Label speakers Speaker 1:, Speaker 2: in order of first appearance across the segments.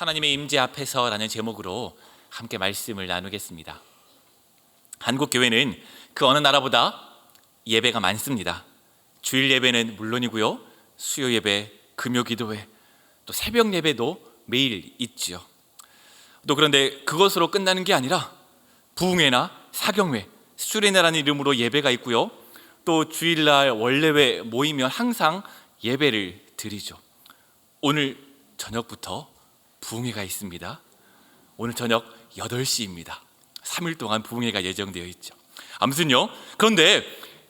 Speaker 1: 하나님의 임재 앞에서라는 제목으로 함께 말씀을 나누겠습니다. 한국 교회는 그 어느 나라보다 예배가 많습니다. 주일 예배는 물론이고요, 수요 예배, 금요 기도회, 또 새벽 예배도 매일 있지요. 또 그런데 그것으로 끝나는 게 아니라 부흥회나 사경회, 수련회라는 이름으로 예배가 있고요, 또 주일날 원래회 모이면 항상 예배를 드리죠. 오늘 저녁부터 부흥회가 있습니다. 오늘 저녁 8시입니다. 3일 동안 부흥회가 예정되어 있죠. 아무튼요, 그런데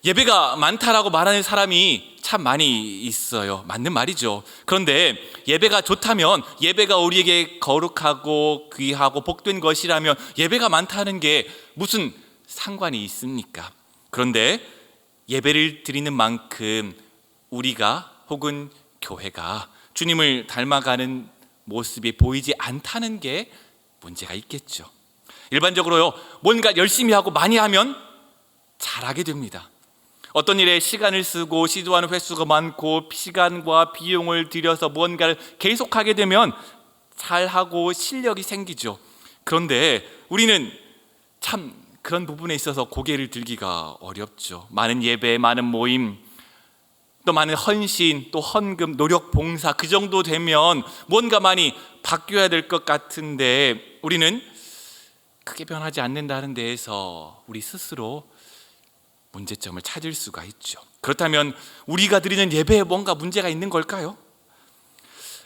Speaker 1: 예배가 많다라고 말하는 사람이 참 많이 있어요. 맞는 말이죠. 그런데 예배가 좋다면, 예배가 우리에게 거룩하고 귀하고 복된 것이라면 예배가 많다는 게 무슨 상관이 있습니까? 그런데 예배를 드리는 만큼 우리가 혹은 교회가 주님을 닮아가는 모습이 보이지 않다는 게 문제가 있겠죠. 일반적으로요, 뭔가 열심히 하고 많이 하면 잘하게 됩니다. 어떤 일에 시간을 쓰고 시도하는 횟수가 많고 시간과 비용을 들여서 무언가를 계속하게 되면 잘하고 실력이 생기죠. 그런데 우리는 참 그런 부분에 있어서 고개를 들기가 어렵죠. 많은 예배, 많은 모임, 또 많은 헌신, 또 헌금, 노력, 봉사, 그 정도 되면 뭔가 많이 바뀌어야 될 것 같은데 우리는 크게 변하지 않는다는 데에서 우리 스스로 문제점을 찾을 수가 있죠. 그렇다면 우리가 드리는 예배에 뭔가 문제가 있는 걸까요?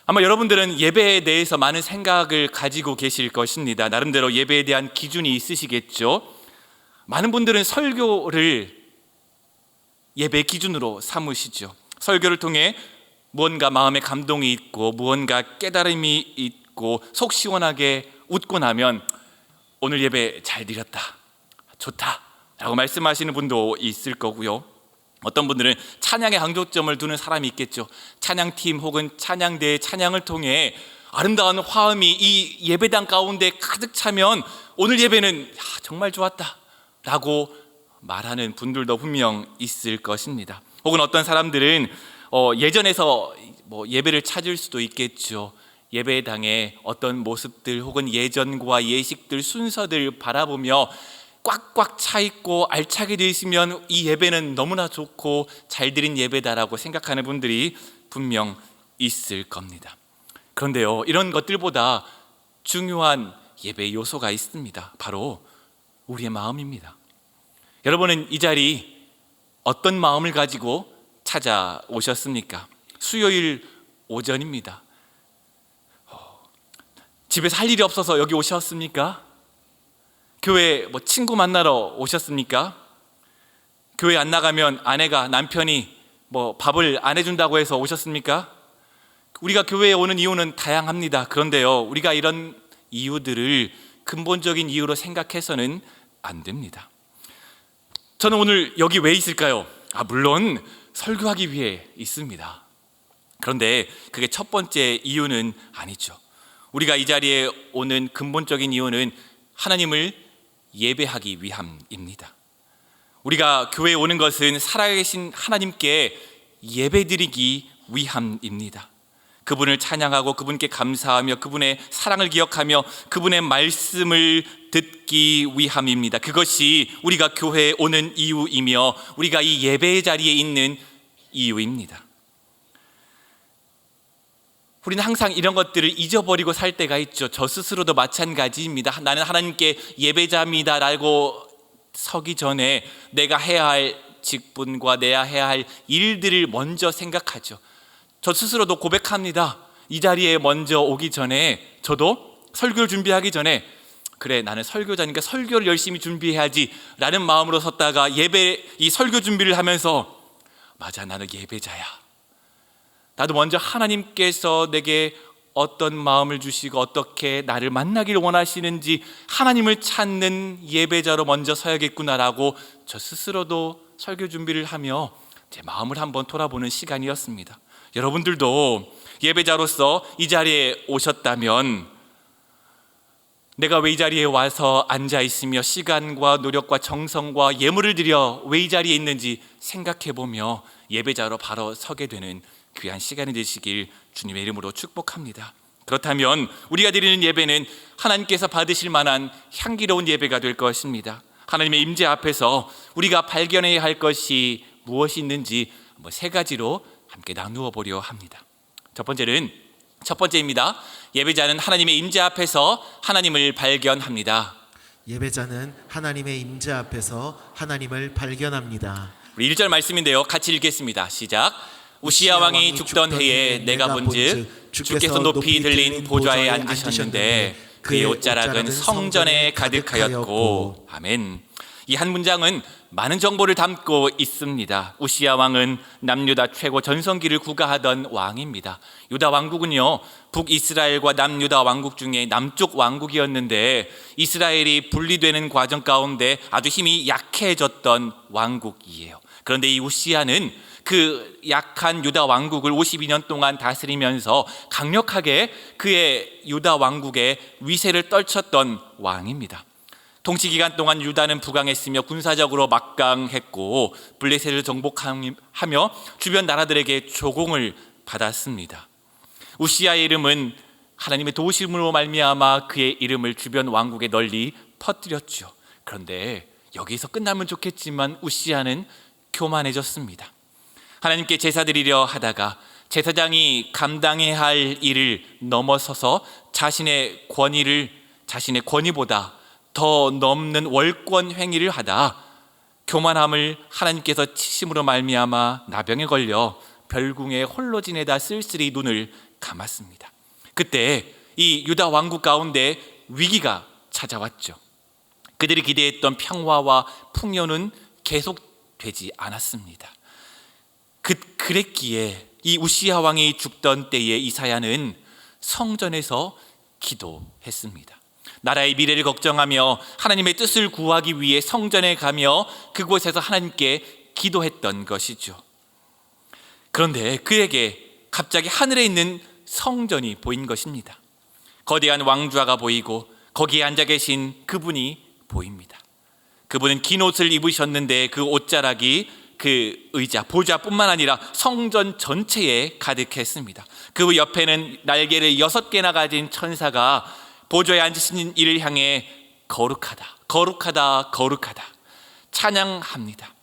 Speaker 1: 아마 여러분들은 예배에 대해서 많은 생각을 가지고 계실 것입니다. 나름대로 예배에 대한 기준이 있으시겠죠. 많은 분들은 설교를 예배 기준으로 삼으시죠. 설교를 통해 무언가 마음에 감동이 있고 무언가 깨달음이 있고 속 시원하게 웃고 나면 오늘 예배 잘 드렸다, 좋다 라고 말씀하시는 분도 있을 거고요, 어떤 분들은 찬양에 강조점을 두는 사람이 있겠죠. 찬양팀 혹은 찬양대의 찬양을 통해 아름다운 화음이 이 예배당 가운데 가득 차면 오늘 예배는 정말 좋았다 라고 말하는 분들도 분명 있을 것입니다. 혹은 어떤 사람들은 예전에서 예배를 찾을 수도 있겠죠. 예배당의 어떤 모습들 혹은 예전과 예식들, 순서들 바라보며 꽉꽉 차 있고 알차게 되어 있으면 이 예배는 너무나 좋고 잘 드린 예배다라고 생각하는 분들이 분명 있을 겁니다. 그런데요, 이런 것들보다 중요한 예배 요소가 있습니다. 바로 우리의 마음입니다. 여러분은 이 자리 어떤 마음을 가지고 찾아오셨습니까? 수요일 오전입니다. 집에서 할 일이 없어서 여기 오셨습니까? 교회 친구 만나러 오셨습니까? 교회 안 나가면 아내가, 남편이 밥을 안 해준다고 해서 오셨습니까? 우리가 교회에 오는 이유는 다양합니다. 그런데요, 우리가 이런 이유들을 근본적인 이유로 생각해서는 안 됩니다. 저는 오늘 여기 왜 있을까요? 물론 설교하기 위해 있습니다. 그런데 그게 첫 번째 이유는 아니죠. 우리가 이 자리에 오는 근본적인 이유는 하나님을 예배하기 위함입니다. 우리가 교회에 오는 것은 살아계신 하나님께 예배드리기 위함입니다. 그분을 찬양하고 그분께 감사하며 그분의 사랑을 기억하며 그분의 말씀을 듣기 위함입니다. 그것이 우리가 교회에 오는 이유이며 우리가 이 예배의 자리에 있는 이유입니다. 우리는 항상 이런 것들을 잊어버리고 살 때가 있죠. 저 스스로도 마찬가지입니다. 나는 하나님께 예배자입니다 라고 서기 전에 내가 해야 할 직분과 내가 해야 할 일들을 먼저 생각하죠. 저 스스로도 고백합니다. 이 자리에 먼저 오기 전에, 저도 설교를 준비하기 전에, 그래 나는 설교자니까 설교를 열심히 준비해야지 라는 마음으로 섰다가 이 설교 준비를 하면서 맞아, 나는 예배자야. 나도 먼저 하나님께서 내게 어떤 마음을 주시고 어떻게 나를 만나기를 원하시는지 하나님을 찾는 예배자로 먼저 서야겠구나라고 저 스스로도 설교 준비를 하며 제 마음을 한번 돌아보는 시간이었습니다. 여러분들도 예배자로서 이 자리에 오셨다면 내가 왜 이 자리에 와서 앉아 있으며 시간과 노력과 정성과 예물을 들여 왜 이 자리에 있는지 생각해 보며 예배자로 바로 서게 되는 귀한 시간이 되시길 주님의 이름으로 축복합니다. 그렇다면 우리가 드리는 예배는 하나님께서 받으실 만한 향기로운 예배가 될 것입니다. 하나님의 임재 앞에서 우리가 발견해야 할 것이 무엇이 있는지 세 가지로 함께 나누어 보려 합니다. 첫 번째입니다. 예배자는 하나님의 임재 앞에서 하나님을 발견합니다.
Speaker 2: 예배자는 하나님의 임재 앞에서 하나님을 발견합니다.
Speaker 1: 우리 1절 말씀인데요, 같이 읽겠습니다. 시작. 우시야 왕이 죽던 해에 내가 본즉 주께서 높이 들린 보좌에 앉으셨는데 그의 옷자락은 성전에 가득하였고. 아멘. 이 한 문장은 많은 정보를 담고 있습니다. 우시야 왕은 남유다 최고 전성기를 구가하던 왕입니다. 유다 왕국은요, 북이스라엘과 남유다 왕국 중에 남쪽 왕국이었는데 이스라엘이 분리되는 과정 가운데 아주 힘이 약해졌던 왕국이에요. 그런데 이 우시야는 그 약한 유다 왕국을 52년 동안 다스리면서 강력하게 그의 유다 왕국의 위세를 떨쳤던 왕입니다. 통치 기간 동안 유다는 부강했으며 군사적으로 막강했고 블레셋을 정복하며 주변 나라들에게 조공을 받았습니다. 우시야의 이름은 하나님의 도우심으로 말미암아 그의 이름을 주변 왕국에 널리 퍼뜨렸죠. 그런데 여기서 끝나면 좋겠지만 우시야는 교만해졌습니다. 하나님께 제사 드리려 하다가 제사장이 감당해야 할 일을 넘어서서 자신의 권위보다 더 넘는 월권 행위를 하다 교만함을 하나님께서 치심으로 말미암아 나병에 걸려 별궁에 홀로 지내다 쓸쓸히 눈을 감았습니다. 그때 이 유다 왕국 가운데 위기가 찾아왔죠. 그들이 기대했던 평화와 풍요는 계속되지 않았습니다. 그랬기에 이 우시야 왕이 죽던 때에 이사야는 성전에서 기도했습니다. 나라의 미래를 걱정하며 하나님의 뜻을 구하기 위해 성전에 가며 그곳에서 하나님께 기도했던 것이죠. 그런데 그에게 갑자기 하늘에 있는 성전이 보인 것입니다. 거대한 왕좌가 보이고 거기에 앉아 계신 그분이 보입니다. 그분은 긴 옷을 입으셨는데 그 옷자락이 그 의자, 보좌뿐만 아니라 성전 전체에 가득했습니다. 그 옆에는 날개를 6개나 가진 천사가 보좌에 앉으신 이를 향해 거룩하다, 거룩하다, 거룩하다 찬양합니다.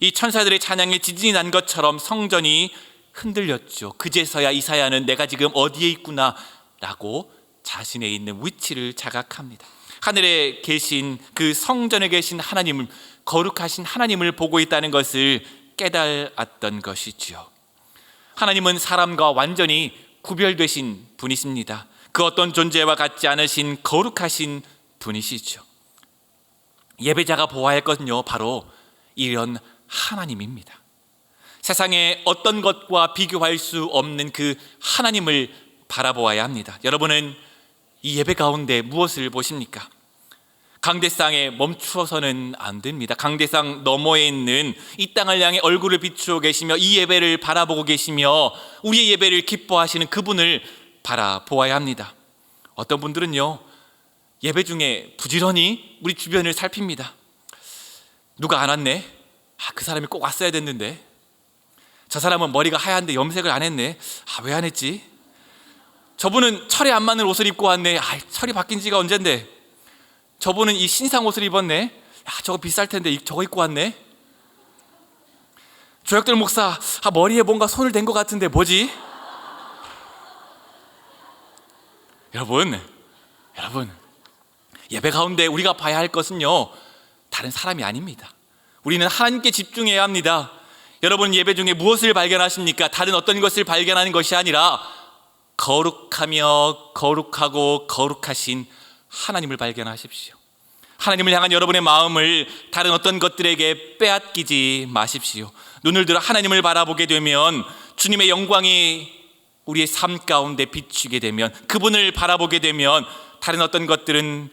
Speaker 1: 이 천사들의 찬양에 지진이 난 것처럼 성전이 흔들렸죠. 그제서야 이사야는 내가 지금 어디에 있구나 라고 자신의 있는 위치를 자각합니다. 하늘에 계신 그 성전에 계신 하나님을, 거룩하신 하나님을 보고 있다는 것을 깨달았던 것이죠. 하나님은 사람과 완전히 구별되신 분이십니다. 그 어떤 존재와 같지 않으신 거룩하신 분이시죠. 예배자가 보아야 할 것은요, 바로 이런 하나님입니다. 세상에 어떤 것과 비교할 수 없는 그 하나님을 바라보아야 합니다. 여러분은 이 예배 가운데 무엇을 보십니까? 강대상에 멈추어서는 안 됩니다. 강대상 너머에 있는 이 땅을 향해 얼굴을 비추어 계시며 이 예배를 바라보고 계시며 우리의 예배를 기뻐하시는 그분을 바라보아야 합니다. 어떤 분들은요, 예배 중에 부지런히 우리 주변을 살핍니다. 누가 안 왔네? 그 사람이 꼭 왔어야 됐는데. 저 사람은 머리가 하얀데 염색을 안 했네. 왜 안 했지? 저분은 철에 안 맞는 옷을 입고 왔네. 철이 바뀐 지가 언젠데. 저분은 이 신상 옷을 입었네. 저거 비쌀 텐데 저거 입고 왔네. 조혁들 목사, 머리에 뭔가 손을 댄 것 같은데 뭐지? 여러분, 예배 가운데 우리가 봐야 할 것은요, 다른 사람이 아닙니다. 우리는 하나님께 집중해야 합니다. 여러분, 예배 중에 무엇을 발견하십니까? 다른 어떤 것을 발견하는 것이 아니라 거룩하며 거룩하고 거룩하신 하나님을 발견하십시오. 하나님을 향한 여러분의 마음을 다른 어떤 것들에게 빼앗기지 마십시오. 눈을 들어 하나님을 바라보게 되면 주님의 영광이 우리의 삶 가운데 비추게 되면, 그분을 바라보게 되면 다른 어떤 것들은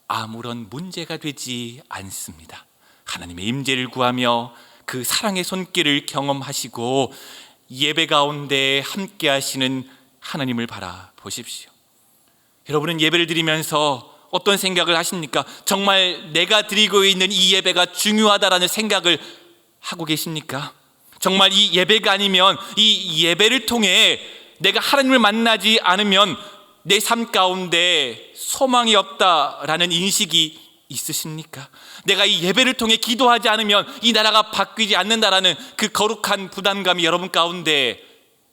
Speaker 1: 아무런 문제가 되지 않습니다. 하나님의 임재를 구하며 그 사랑의 손길을 경험하시고 예배 가운데 함께 하시는 하나님을 바라보십시오. 여러분은 예배를 드리면서 어떤 생각을 하십니까? 정말 내가 드리고 있는 이 예배가 중요하다라는 생각을 하고 계십니까? 정말 이 예배가 아니면, 이 예배를 통해 내가 하나님을 만나지 않으면 내 삶 가운데 소망이 없다라는 인식이 있으십니까? 내가 이 예배를 통해 기도하지 않으면 이 나라가 바뀌지 않는다라는 그 거룩한 부담감이 여러분 가운데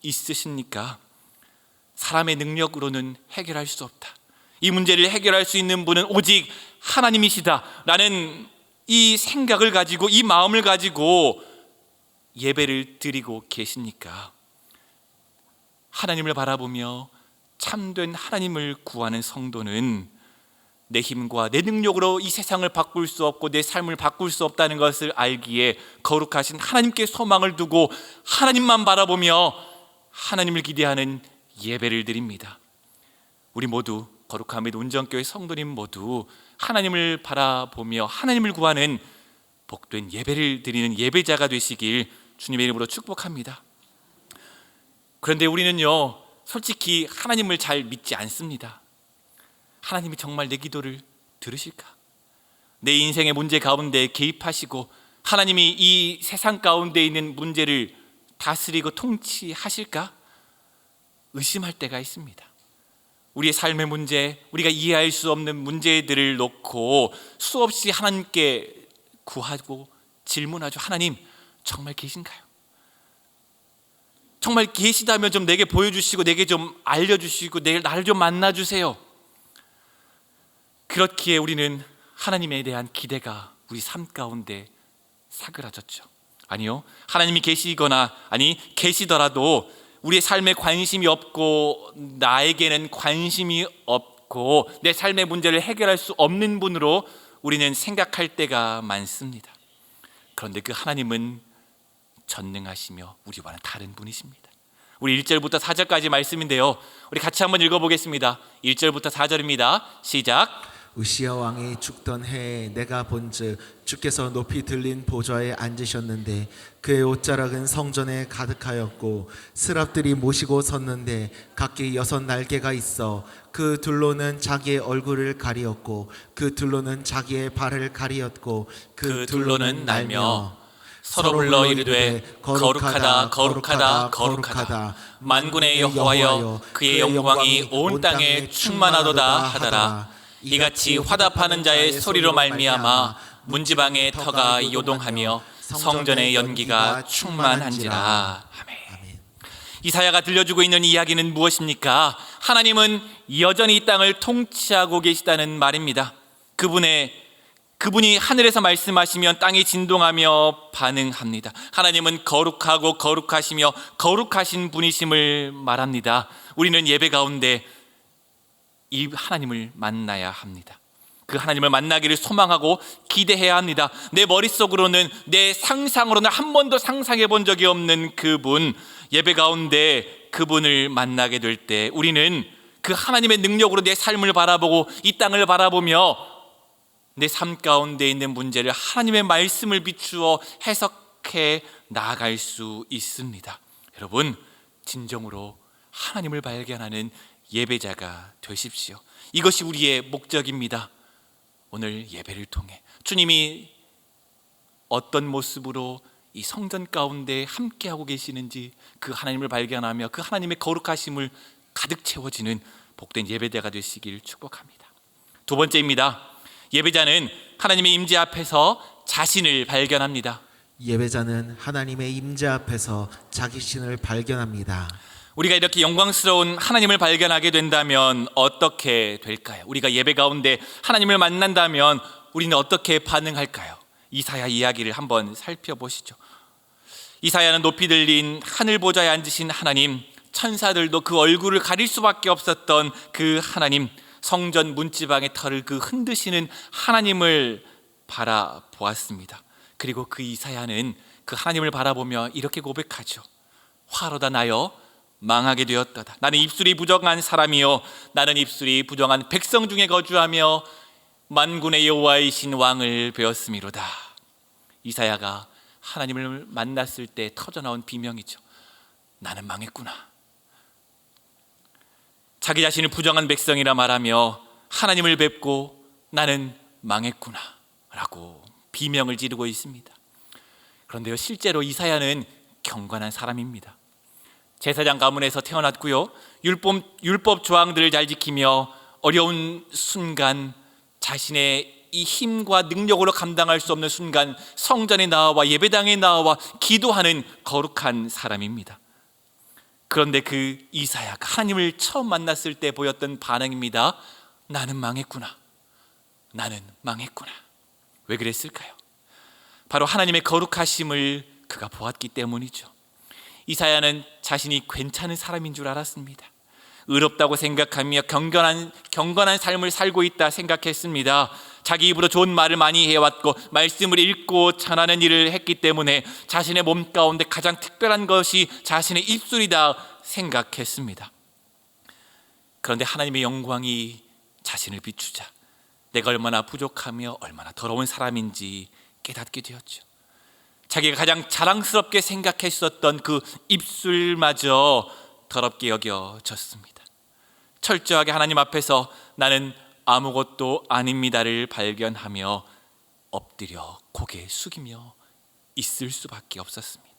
Speaker 1: 있으십니까? 사람의 능력으로는 해결할 수 없다. 이 문제를 해결할 수 있는 분은 오직 하나님이시다라는 이 생각을 가지고, 이 마음을 가지고 예배를 드리고 계십니까? 하나님을 바라보며 참된 하나님을 구하는 성도는 내 힘과 내 능력으로 이 세상을 바꿀 수 없고 내 삶을 바꿀 수 없다는 것을 알기에 거룩하신 하나님께 소망을 두고 하나님만 바라보며 하나님을 기대하는 예배를 드립니다. 우리 모두, 거룩함의 온전교회 성도님 모두 하나님을 바라보며 하나님을 구하는 복된 예배를 드리는 예배자가 되시길 주님의 이름으로 축복합니다. 그런데 우리는요, 솔직히 하나님을 잘 믿지 않습니다. 하나님이 정말 내 기도를 들으실까? 내 인생의 문제 가운데 개입하시고 하나님이 이 세상 가운데 있는 문제를 다스리고 통치하실까? 의심할 때가 있습니다. 우리의 삶의 문제, 우리가 이해할 수 없는 문제들을 놓고 수없이 하나님께 구하고 질문하죠. 하나님, 정말 계신가요? 정말 계시다면 좀 내게 보여주시고 내게 좀 알려주시고 나를 좀 만나주세요. 그렇기에 우리는 하나님에 대한 기대가 우리 삶 가운데 사그라졌죠. 아니요, 하나님이 계시거나 아니 계시더라도 우리의 삶에 관심이 없고 나에게는 관심이 없고 내 삶의 문제를 해결할 수 없는 분으로 우리는 생각할 때가 많습니다. 그런데 그 하나님은 전능하시며 우리와는 다른 분이십니다. 우리 1절부터 4절까지 말씀인데요, 우리 같이 한번 읽어보겠습니다. 1절부터 4절입니다. 시작.
Speaker 2: 우시야 왕이 죽던 해에 내가 본즉 주께서 높이 들린 보좌에 앉으셨는데 그의 옷자락은 성전에 가득하였고 스랍들이 모시고 섰는데 각기 6 날개가 있어 그 둘로는 자기의 얼굴을 가리었고 그 둘로는 자기의 발을 가리었고 그 둘로는 날며
Speaker 1: 서로 불러 이르되 거룩하다 거룩하다 거룩하다 만군의 여호와여 그의 영광이 온 땅에 충만하도다 하더라. 이같이 화답하는 자의 소리로 말미암아 문지방의 터가 요동하며 성전의 연기가 충만한지라. 아멘. 이사야가 들려주고 있는 이야기는 무엇입니까? 하나님은 여전히 이 땅을 통치하고 계시다는 말입니다. 그분이 하늘에서 말씀하시면 땅이 진동하며 반응합니다. 하나님은 거룩하고 거룩하시며 거룩하신 분이심을 말합니다. 우리는 예배 가운데 이 하나님을 만나야 합니다. 그 하나님을 만나기를 소망하고 기대해야 합니다. 내 머릿속으로는, 내 상상으로는 한 번도 상상해 본 적이 없는 그분, 예배 가운데 그분을 만나게 될 때 우리는 그 하나님의 능력으로 내 삶을 바라보고 이 땅을 바라보며 내 삶 가운데 있는 문제를 하나님의 말씀을 비추어 해석해 나아갈 수 있습니다. 여러분, 진정으로 하나님을 발견하는 예배자가 되십시오. 이것이 우리의 목적입니다. 오늘 예배를 통해 주님이 어떤 모습으로 이 성전 가운데 함께하고 계시는지 그 하나님을 발견하며 그 하나님의 거룩하심을 가득 채워지는 복된 예배자가 되시길 축복합니다. 두 번째입니다. 예배자는 하나님의 임재 앞에서 자신을 발견합니다.
Speaker 2: 예배자는 하나님의 임재 앞에서 자기 신을 발견합니다.
Speaker 1: 우리가 이렇게 영광스러운 하나님을 발견하게 된다면 어떻게 될까요? 우리가 예배 가운데 하나님을 만난다면 우리는 어떻게 반응할까요? 이사야 이야기를 한번 살펴보시죠. 이사야는 높이 들린 하늘 보좌에 앉으신 하나님, 천사들도 그 얼굴을 가릴 수밖에 없었던 그 하나님, 성전 문지방의 털을 그 흔드시는 하나님을 바라보았습니다. 그리고 그 이사야는 그 하나님을 바라보며 이렇게 고백하죠. 화로다 나여 망하게 되었도다. 나는 입술이 부정한 사람이요 나는 입술이 부정한 백성 중에 거주하며 만군의 여호와이신 왕을 배웠음이로다. 이사야가 하나님을 만났을 때 터져나온 비명이죠. 나는 망했구나. 자기 자신을 부정한 백성이라 말하며 하나님을 뵙고 나는 망했구나 라고 비명을 지르고 있습니다. 그런데요, 실제로 이사야는 경건한 사람입니다. 제사장 가문에서 태어났고요, 율법 조항들을 잘 지키며 어려운 순간 자신의 이 힘과 능력으로 감당할 수 없는 순간 성전에 나와 예배당에 나와 기도하는 거룩한 사람입니다. 그런데 그 이사야가 하나님을 처음 만났을 때 보였던 반응입니다. 나는 망했구나. 나는 망했구나. 왜 그랬을까요? 바로 하나님의 거룩하심을 그가 보았기 때문이죠. 이사야는 자신이 괜찮은 사람인 줄 알았습니다. 의롭다고 생각하며 경건한 삶을 살고 있다 생각했습니다. 자기 입으로 좋은 말을 많이 해왔고 말씀을 읽고 전하는 일을 했기 때문에 자신의 몸 가운데 가장 특별한 것이 자신의 입술이다 생각했습니다. 그런데 하나님의 영광이 자신을 비추자 내가 얼마나 부족하며 얼마나 더러운 사람인지 깨닫게 되었죠. 자기가 가장 자랑스럽게 생각했었던 그 입술마저 더럽게 여겨졌습니다. 철저하게 하나님 앞에서 나는 아무것도 아닙니다를 발견하며 엎드려 고개 숙이며 있을 수밖에 없었습니다.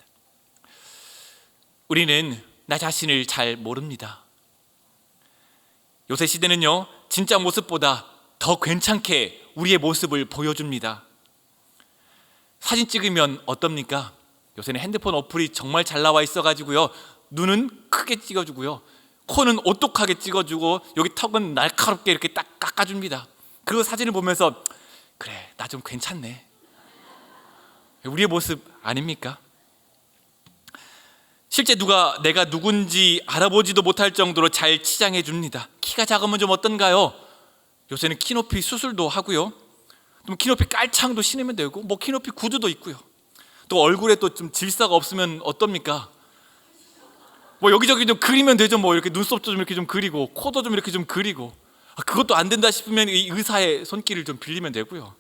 Speaker 1: 우리는 나 자신을 잘 모릅니다. 요새 시대는요, 진짜 모습보다 더 괜찮게 우리의 모습을 보여줍니다. 사진 찍으면 어떻습니까? 요새는 핸드폰 어플이 정말 잘 나와 있어가지고요, 눈은 크게 찍어주고요, 코는 오똑하게 찍어주고 여기 턱은 날카롭게 이렇게 딱 깎아줍니다. 그리고 사진을 보면서 그래, 나 좀 괜찮네. 우리의 모습 아닙니까? 실제 내가 누군지 알아보지도 못할 정도로 잘 치장해 줍니다. 키가 작으면 좀 어떤가요? 요새는 키높이 수술도 하고요, 또 키높이 깔창도 신으면 되고 뭐 키높이 구두도 있고요, 또 얼굴에 또 좀 질서가 없으면 어떻습니까? 뭐 여기저기 좀 그리면 되죠. 뭐 이렇게 눈썹도 좀 이렇게 좀 그리고 코도 좀 이렇게 좀 그리고, 그것도 안 된다 싶으면 이 의사의 손길을 좀 빌리면 되고요,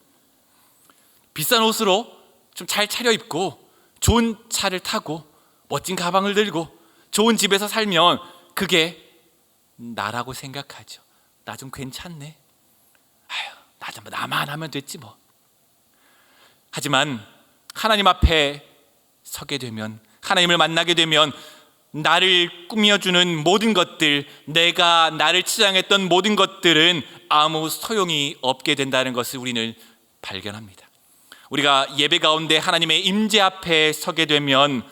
Speaker 1: 비싼 옷으로 좀 잘 차려입고 좋은 차를 타고 멋진 가방을 들고 좋은 집에서 살면 그게 나라고 생각하죠. 나 좀 괜찮네. 아유, 나만 하면 됐지 뭐. 하지만 하나님 앞에 서게 되면, 하나님을 만나게 되면 나를 꾸며주는 모든 것들, 내가 나를 치장했던 모든 것들은 아무 소용이 없게 된다는 것을 우리는 발견합니다. 우리가 예배 가운데 하나님의 임재 앞에 서게 되면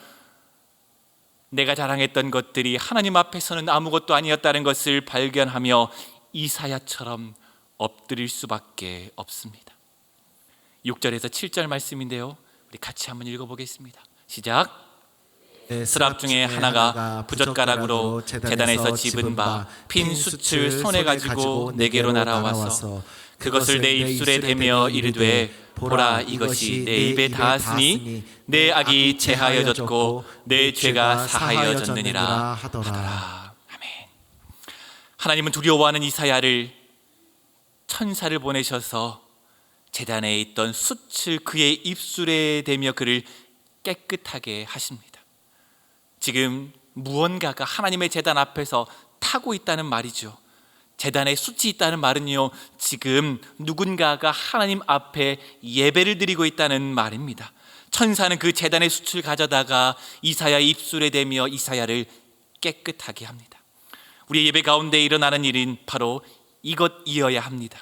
Speaker 1: 내가 자랑했던 것들이 하나님 앞에서는 아무것도 아니었다는 것을 발견하며 이사야처럼 엎드릴 수밖에 없습니다. 6절에서 7절 말씀인데요, 우리 같이 한번 읽어보겠습니다. 시작. 스랍 중에 하나가 부젓가락으로 제단에서 집은 바 핀 숯을 손에 가지고 내게로 날아와서 그것을 내 입술에 대며 이르되 보라, 이것이 내 입에 닿았으니 내 악이 제하여졌고 내 죄가 사하여졌느니라 하더라. 아멘. 하나님은 두려워하는 이사야를 천사를 보내셔서 제단에 있던 숯을 그의 입술에 대며 그를 깨끗하게 하십니다. 지금 무언가가 하나님의 제단 앞에서 타고 있다는 말이죠. 제단에 숯이 있다는 말은요, 지금 누군가가 하나님 앞에 예배를 드리고 있다는 말입니다. 천사는 그 제단의 숯을 가져다가 이사야의 입술에 대며 이사야를 깨끗하게 합니다. 우리의 예배 가운데 일어나는 일은 바로 이것이어야 합니다.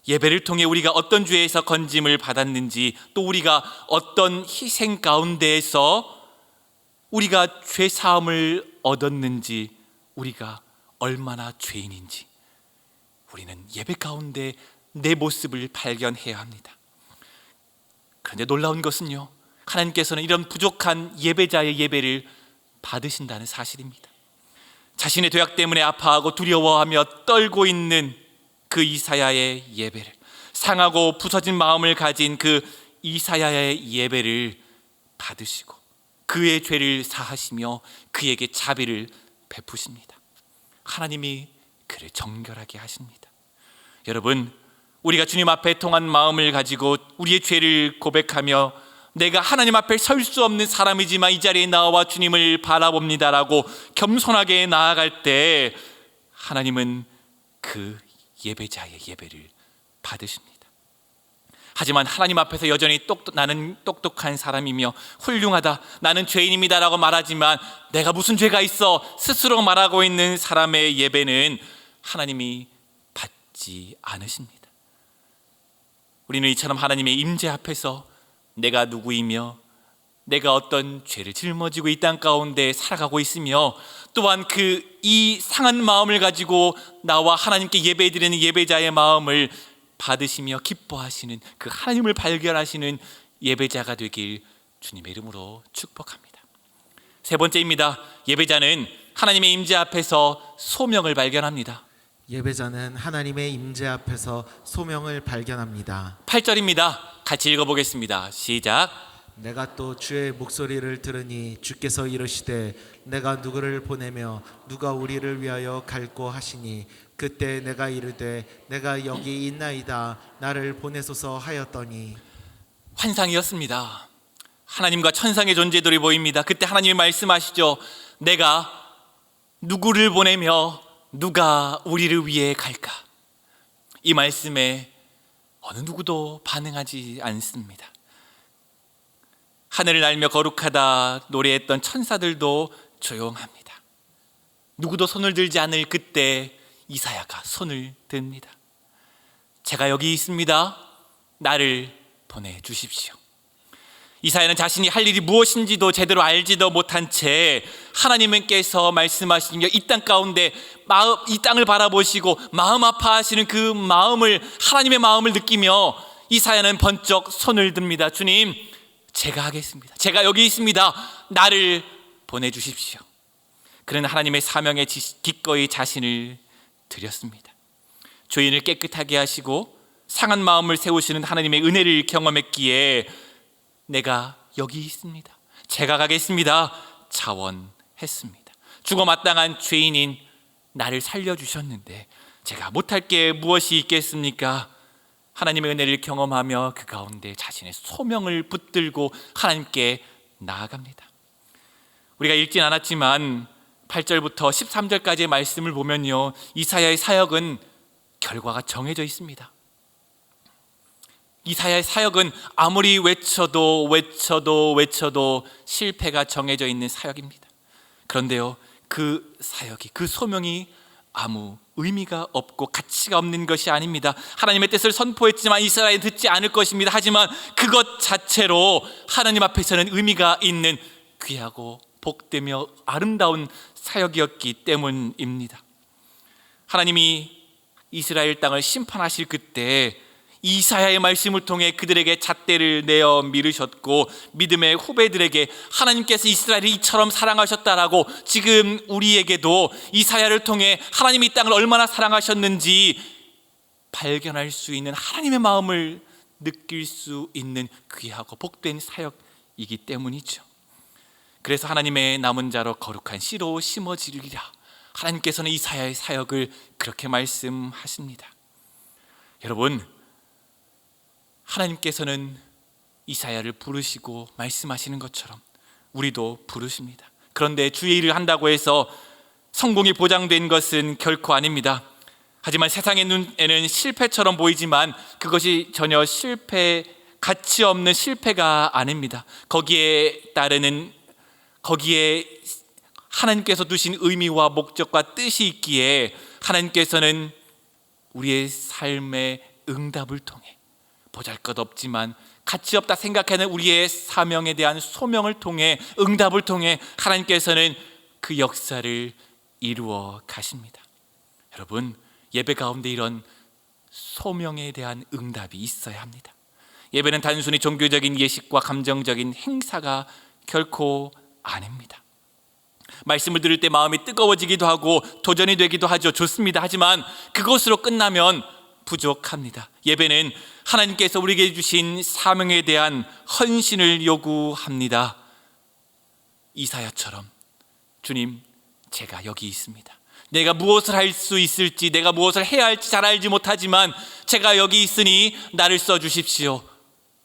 Speaker 1: 예배를 통해 우리가 어떤 죄에서 건짐을 받았는지, 또 우리가 어떤 희생 가운데에서 우리가 죄 사함을 얻었는지, 우리가 얼마나 죄인인지 우리는 예배 가운데 내 모습을 발견해야 합니다. 그런데 놀라운 것은요, 하나님께서는 이런 부족한 예배자의 예배를 받으신다는 사실입니다. 자신의 죄악 때문에 아파하고 두려워하며 떨고 있는 그 이사야의 예배를, 상하고 부서진 마음을 가진 그 이사야의 예배를 받으시고 그의 죄를 사하시며 그에게 자비를 베푸십니다. 하나님이 그를 정결하게 하십니다. 여러분, 우리가 주님 앞에 통한 마음을 가지고 우리의 죄를 고백하며 내가 하나님 앞에 설 수 없는 사람이지만 이 자리에 나와 주님을 바라봅니다라고 겸손하게 나아갈 때 하나님은 그 예배자의 예배를 받으십니다. 하지만 하나님 앞에서 여전히 나는 똑똑한 사람이며 훌륭하다, 나는 죄인입니다라고 말하지만 내가 무슨 죄가 있어 스스로 말하고 있는 사람의 예배는 하나님이 받지 않으십니다. 우리는 이처럼 하나님의 임재 앞에서 내가 누구이며 내가 어떤 죄를 짊어지고 이 땅 가운데 살아가고 있으며 또한 이 상한 마음을 가지고 나와 하나님께 예배드리는 예배자의 마음을 받으시며 기뻐하시는 그 하나님을 발견하시는 예배자가 되길 주님의 이름으로 축복합니다. 세 번째입니다. 예배자는 하나님의 임재 앞에서 소명을 발견합니다.
Speaker 2: 예배자는 하나님의 임재 앞에서 소명을 발견합니다.
Speaker 1: 8절입니다. 같이 읽어보겠습니다. 시작.
Speaker 2: 내가 또 주의 목소리를 들으니 주께서 이르시되 내가 누구를 보내며 누가 우리를 위하여 갈꼬 하시니 그때 내가 이르되 내가 여기 있나이다 나를 보내소서 하였더니.
Speaker 1: 환상이었습니다. 하나님과 천상의 존재들이 보입니다. 그때 하나님이 말씀하시죠. 내가 누구를 보내며 누가 우리를 위해 갈까? 이 말씀에 어느 누구도 반응하지 않습니다. 하늘을 날며 거룩하다 노래했던 천사들도 조용합니다. 누구도 손을 들지 않을 그때 이사야가 손을 듭니다. 제가 여기 있습니다. 나를 보내주십시오. 이사야는 자신이 할 일이 무엇인지도 제대로 알지도 못한 채 하나님께서 말씀하신 이 땅 가운데 이 땅을 바라보시고 마음 아파하시는 그 마음을, 하나님의 마음을 느끼며 이사야는 번쩍 손을 듭니다. 주님, 제가 하겠습니다. 제가 여기 있습니다. 나를 보내주십시오. 그는 하나님의 사명에 기꺼이 자신을 드렸습니다. 죄인을 깨끗하게 하시고 상한 마음을 세우시는 하나님의 은혜를 경험했기에 내가 여기 있습니다. 제가 가겠습니다. 자원했습니다. 죽어 마땅한 죄인인 나를 살려주셨는데 제가 못할 게 무엇이 있겠습니까? 하나님의 은혜를 경험하며 그 가운데 자신의 소명을 붙들고 하나님께 나아갑니다. 우리가 읽진 않았지만 8절부터 13절까지의 말씀을 보면요, 이사야의 사역은 결과가 정해져 있습니다. 이사야의 사역은 아무리 외쳐도 실패가 정해져 있는 사역입니다. 그런데요, 그 사역이, 그 소명이 아무 의미가 없고 가치가 없는 것이 아닙니다. 하나님의 뜻을 선포했지만 이스라엘은 듣지 않을 것입니다. 하지만 그것 자체로 하나님 앞에서는 의미가 있는 귀하고 복되며 아름다운 사역이었기 때문입니다. 하나님이 이스라엘 땅을 심판하실 그때 이사야의 말씀을 통해 그들에게 잣대를 내어 미르셨고 믿음의 후배들에게 하나님께서 이스라엘을 이처럼 사랑하셨다라고 지금 우리에게도 이사야를 통해 하나님이 이 땅을 얼마나 사랑하셨는지 발견할 수 있는 하나님의 마음을 느낄 수 있는 귀하고 복된 사역이기 때문이죠. 그래서 하나님의 남은 자로 거룩한 씨로 심어지리라, 하나님께서는 이사야의 사역을 그렇게 말씀하십니다. 여러분, 하나님께서는 이사야를 부르시고 말씀하시는 것처럼 우리도 부르십니다. 그런데 주의 일을 한다고 해서 성공이 보장된 것은 결코 아닙니다. 하지만 세상의 눈에는 실패처럼 보이지만 그것이 전혀 가치 없는 실패가 아닙니다. 거기에 하나님께서 두신 의미와 목적과 뜻이 있기에 하나님께서는 우리의 삶의 응답을 통해 보잘것없지만 가치 없다 생각하는 우리의 사명에 대한 소명을 통해, 응답을 통해 하나님께서는 그 역사를 이루어 가십니다. 여러분, 예배 가운데 이런 소명에 대한 응답이 있어야 합니다. 예배는 단순히 종교적인 예식과 감정적인 행사가 결코 아닙니다. 말씀을 들을 때 마음이 뜨거워지기도 하고 도전이 되기도 하죠. 좋습니다. 하지만 그것으로 끝나면 부족합니다. 예배는 하나님께서 우리에게 주신 사명에 대한 헌신을 요구합니다. 이사야처럼, 주님, 제가 여기 있습니다. 내가 무엇을 할 수 있을지, 내가 무엇을 해야 할지 잘 알지 못하지만 제가 여기 있으니 나를 써주십시오.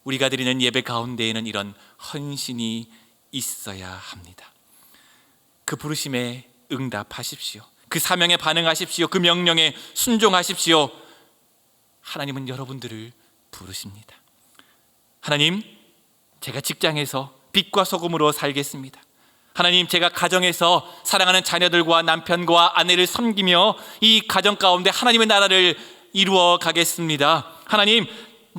Speaker 1: 우리가 드리는 예배 가운데에는 이런 헌신이 있어야 합니다. 그 부르심에 응답하십시오. 그 사명에 반응하십시오. 그 명령에 순종하십시오. 하나님은 여러분들을 부르십니다. 하나님, 제가 직장에서 빛과 소금으로 살겠습니다. 하나님, 제가 가정에서 사랑하는 자녀들과 남편과 아내를 섬기며 이 가정 가운데 하나님의 나라를 이루어 가겠습니다. 하나님,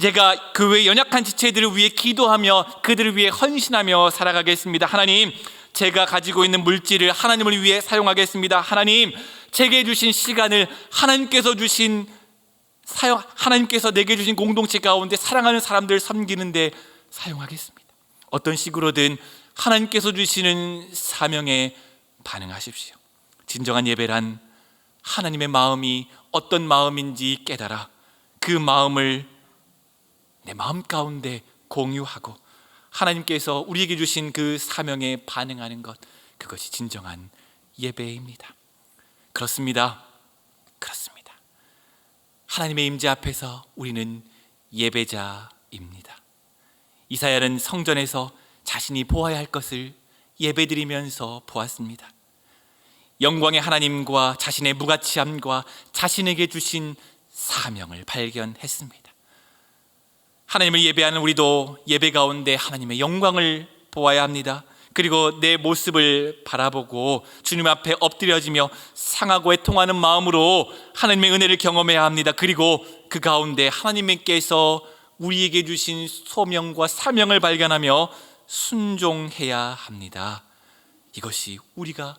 Speaker 1: 제가 그 외 연약한 지체들을 위해 기도하며 그들을 위해 헌신하며 살아가겠습니다. 하나님, 제가 가지고 있는 물질을 하나님을 위해 사용하겠습니다. 하나님, 제게 주신 시간을 하나님께서 내게 주신 공동체 가운데 사랑하는 사람들 섬기는데 사용하겠습니다. 어떤 식으로든 하나님께서 주시는 사명에 반응하십시오. 진정한 예배란 하나님의 마음이 어떤 마음인지 깨달아 그 마음을 내 마음 가운데 공유하고 하나님께서 우리에게 주신 그 사명에 반응하는 것, 그것이 진정한 예배입니다. 그렇습니다. 하나님의 임재 앞에서 우리는 예배자입니다. 이사야는 성전에서 자신이 보아야 할 것을 예배드리면서 보았습니다. 영광의 하나님과 자신의 무가치함과 자신에게 주신 사명을 발견했습니다. 하나님을 예배하는 우리도 예배 가운데 하나님의 영광을 보아야 합니다. 그리고 내 모습을 바라보고 주님 앞에 엎드려지며 상하고 애통하는 마음으로 하나님의 은혜를 경험해야 합니다. 그리고 그 가운데 하나님께서 우리에게 주신 소명과 사명을 발견하며 순종해야 합니다. 이것이 우리가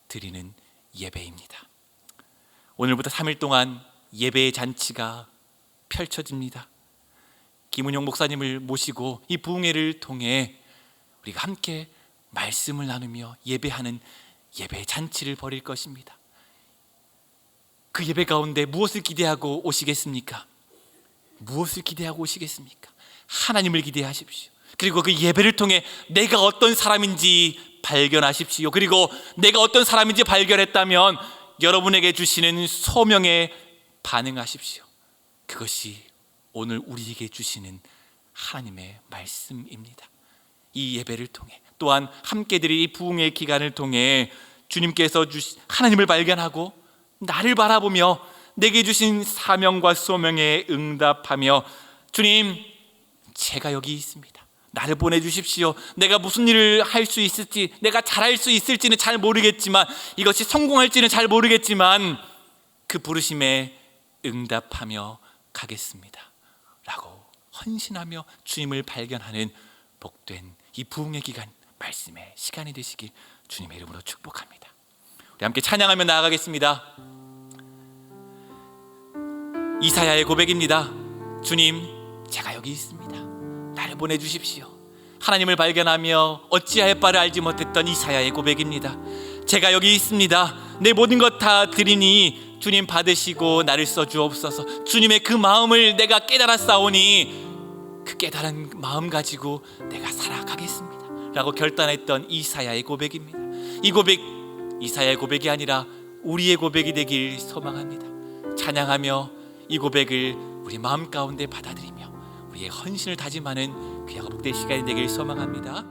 Speaker 1: 드리는 예배입니다. 오늘부터 3일 동안 예배의 잔치가 펼쳐집니다. 김은용 목사님을 모시고 이 부흥회를 통해 우리가 함께 말씀을 나누며 예배하는 예배의 잔치를 벌일 것입니다. 그 예배 가운데 무엇을 기대하고 오시겠습니까? 하나님을 기대하십시오. 그리고 그 예배를 통해 내가 어떤 사람인지 발견하십시오. 그리고 내가 어떤 사람인지 발견했다면 여러분에게 주시는 소명에 반응하십시오. 그것이 오늘 우리에게 주시는 하나님의 말씀입니다. 이 예배를 통해 또한 함께 드릴 이 부흥의 기간을 통해 주님께서 하나님을 발견하고 나를 바라보며 내게 주신 사명과 소명에 응답하며 주님, 제가 여기 있습니다. 나를 보내주십시오. 내가 무슨 일을 할 수 있을지, 내가 잘할 수 있을지는 잘 모르겠지만, 이것이 성공할지는 잘 모르겠지만 그 부르심에 응답하며 가겠습니다 라고 헌신하며 주님을 발견하는 복된 이 부흥의 기간, 말씀의 시간이 되시길 주님의 이름으로 축복합니다. 우리 함께 찬양하며 나아가겠습니다. 이사야의 고백입니다. 주님, 제가 여기 있습니다. 나를 보내주십시오. 하나님을 발견하며 어찌할 바를 알지 못했던 이사야의 고백입니다. 제가 여기 있습니다. 내 모든 것 다 드리니 주님 받으시고 나를 써주옵소서. 주님의 그 마음을 내가 깨달았사오니 그 깨달은 마음 가지고 내가 살아가겠습니다 라고 결단했던 이사야의 고백입니다. 이 고백, 이사야의 고백이 아니라 우리의 고백이 되길 소망합니다. 찬양하며 이 고백을 우리 마음 가운데 받아들이며 우리의 헌신을 다짐하는 귀하고 복된 시간이 되길 소망합니다.